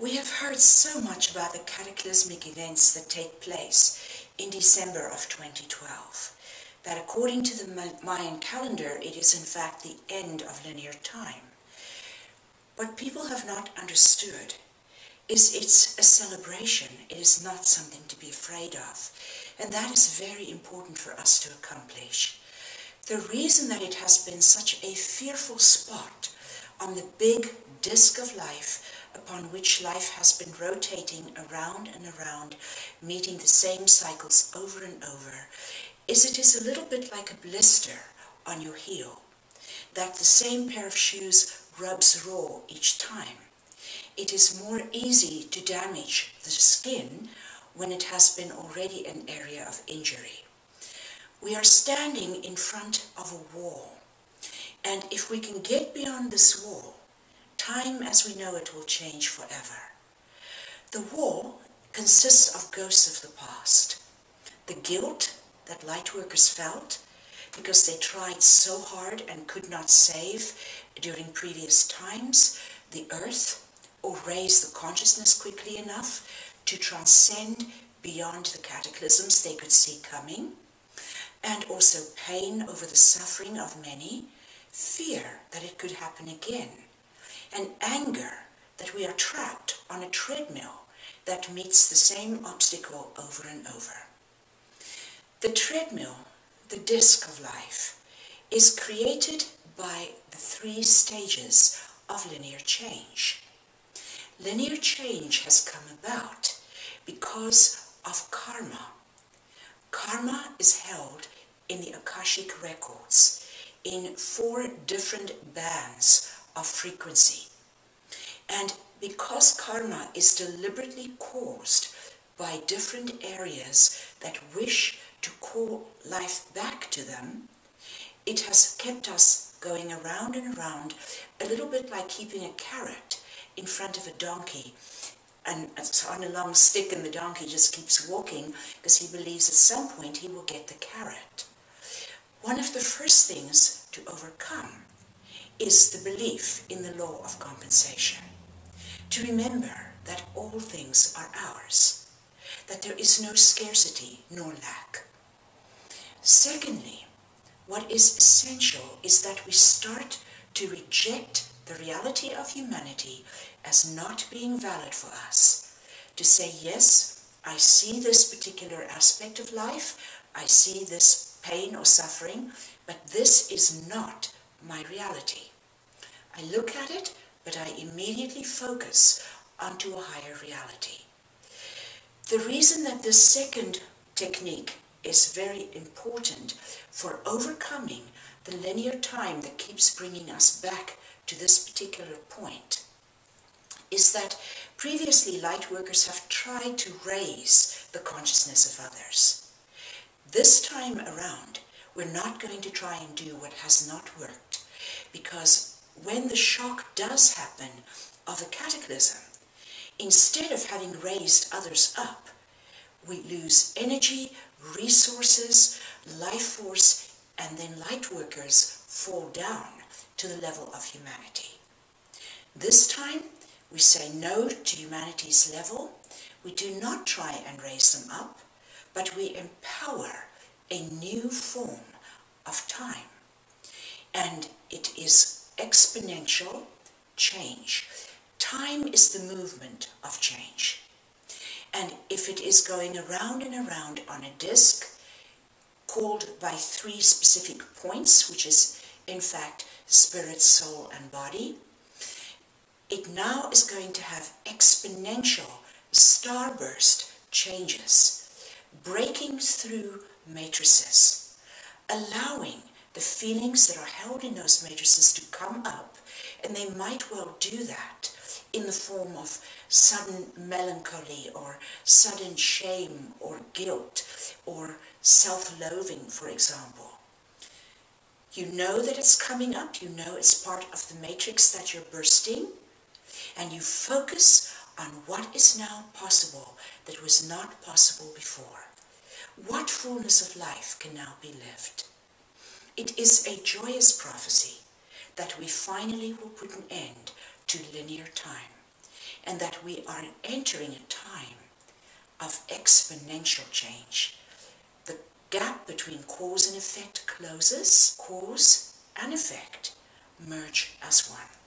We have heard so much about the cataclysmic events that take place in December of 2012, that according to the Mayan calendar, it is in fact the end of linear time. What people have not understood is it's a celebration. It is not something to be afraid of. And that is very important for us to accomplish. The reason that it has been such a fearful spot on the big disk of life upon which life has been rotating around and around, meeting the same cycles over and over, is it is a little bit like a blister on your heel, that the same pair of shoes rubs raw each time. It is more easy to damage the skin when it has been already an area of injury. We are standing in front of a wall, and if we can get beyond this wall, time as we know it will change forever. The wall consists of ghosts of the past. The guilt that lightworkers felt because they tried so hard and could not save during previous times the earth or raise the consciousness quickly enough to transcend beyond the cataclysms they could see coming, and also pain over the suffering of many, fear that it could happen again, and anger that we are trapped on a treadmill that meets the same obstacle over and over. The treadmill, the disc of life, is created by the 3 stages of linear change. Linear change has come about because of karma. Karma is held in the Akashic records in 4 different bands of frequency. And because karma is deliberately caused by different areas that wish to call life back to them, it has kept us going around and around, a little bit like keeping a carrot in front of a donkey, and it's on a long stick and the donkey just keeps walking because he believes at some point he will get the carrot. One of the first things to overcome is the belief in the law of compensation. To remember that all things are ours, that there is no scarcity nor lack. Secondly, what is essential is that we start to reject the reality of humanity as not being valid for us. To say, yes, I see this particular aspect of life, I see this pain or suffering, but this is not my reality. I look at it, but I immediately focus onto a higher reality. The reason that this second technique is very important for overcoming the linear time that keeps bringing us back to this particular point is that previously lightworkers have tried to raise the consciousness of others. This time around, we're not going to try and do what has not worked, because when the shock does happen of a cataclysm, instead of having raised others up, we lose energy, resources, life force, and then lightworkers fall down to the level of humanity. This time, we say no to humanity's level. We do not try and raise them up, but we empower a new form of time. And it is exponential change. Time is the movement of change. And if it is going around and around on a disc, called by 3 specific points, which is in fact spirit, soul, and body, it now is going to have exponential starburst changes, breaking through matrices, allowing the feelings that are held in those matrices to come up, and they might well do that in the form of sudden melancholy or sudden shame or guilt or self-loathing, for example. You know that it's coming up, you know it's part of the matrix that you're bursting, and you focus on what is now possible that was not possible before. What fullness of life can now be lived? It is a joyous prophecy that we finally will put an end to linear time. and that we are entering a time of exponential change. The gap between cause and effect closes, cause and effect merge as one.